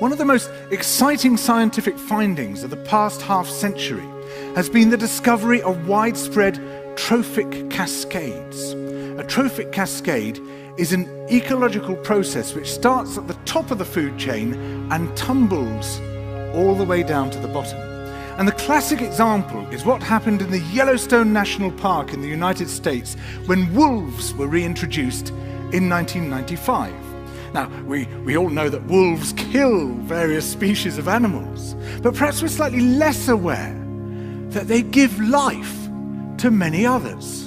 One of the most exciting scientific findings of the past half-century has been the discovery of widespread trophic cascades. A trophic cascade is an ecological process which starts at the top of the food chain and tumbles all the way down to the bottom. And the classic example is what happened in the Yellowstone National Park in the United States when wolves were reintroduced in 1995. Now, we all know that wolves kill various species of animals, but perhaps we're slightly less aware that they give life to many others.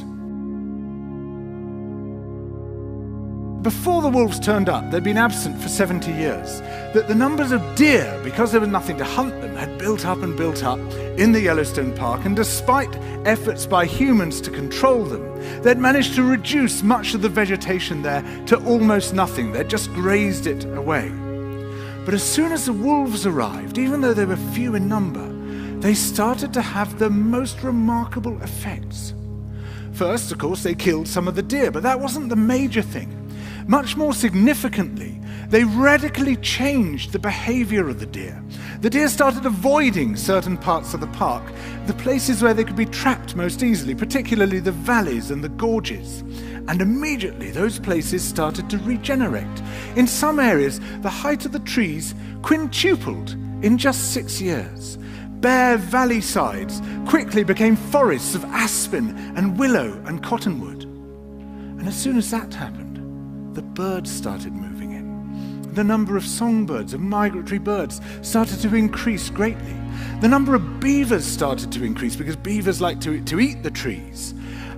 Before the wolves turned up, they'd been absent for 70 years, that the numbers of deer, because there was nothing to hunt them, had built up in the Yellowstone Park, and despite efforts by humans to control them, they'd managed to reduce much of the vegetation there to almost nothing. They'd just grazed it away. But as soon as the wolves arrived, even though they were few in number, they started to have the most remarkable effects. First, of course, they killed some of the deer, but that wasn't the major thing. Much more significantly, they radically changed the behavior of the deer. The deer started avoiding certain parts of the park, the places where they could be trapped most easily, particularly the valleys and the gorges. And immediately those places started to regenerate. In some areas, the height of the trees quintupled in just 6 years. Bare valley sides quickly became forests of aspen and willow and cottonwood. And as soon as that happened, the birds started moving in. The number of songbirds and migratory birds started to increase greatly. The number of beavers started to increase because beavers like to eat the trees.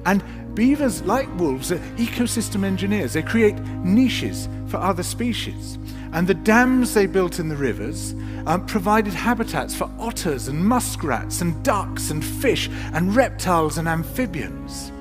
And beavers, like wolves, are ecosystem engineers. They create niches for other species. And the dams they built in the rivers provided habitats for otters and muskrats and ducks and fish and reptiles and amphibians.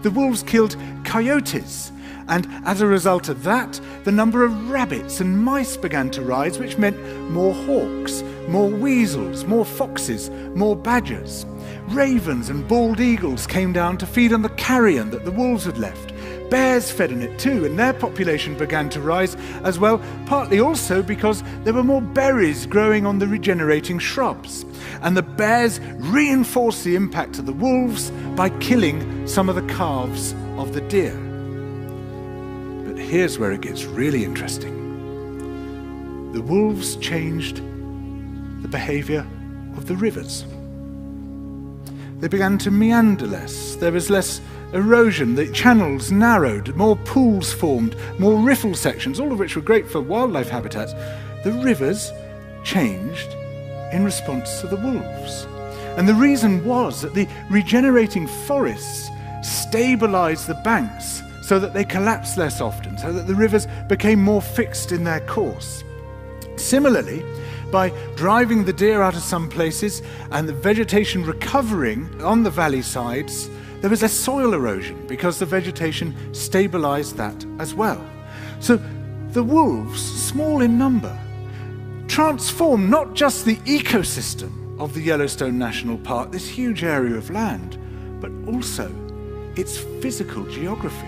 The wolves killed coyotes, and as a result of that, the number of rabbits and mice began to rise, which meant more hawks, more weasels, more foxes, more badgers. Ravens and bald eagles came down to feed on the carrion that the wolves had left. Bears fed on it too, and their population began to rise as well, partly also because there were more berries growing on the regenerating shrubs. And the bears reinforced the impact of the wolves by killing some of the calves of the deer. But here's where it gets really interesting. The wolves changed the behavior of the rivers. They began to meander less. There was less erosion. The channels narrowed, more pools formed, more riffle sections, all of which were great for wildlife habitats. The rivers changed in response to the wolves. And the reason was that the regenerating forests stabilized the banks so that they collapsed less often, so that the rivers became more fixed in their course. Similarly, by driving the deer out of some places and the vegetation recovering on the valley sides, there was less soil erosion because the vegetation stabilized that as well. So the wolves, small in number, transformed not just the ecosystem of the Yellowstone National Park, this huge area of land, but also its physical geography.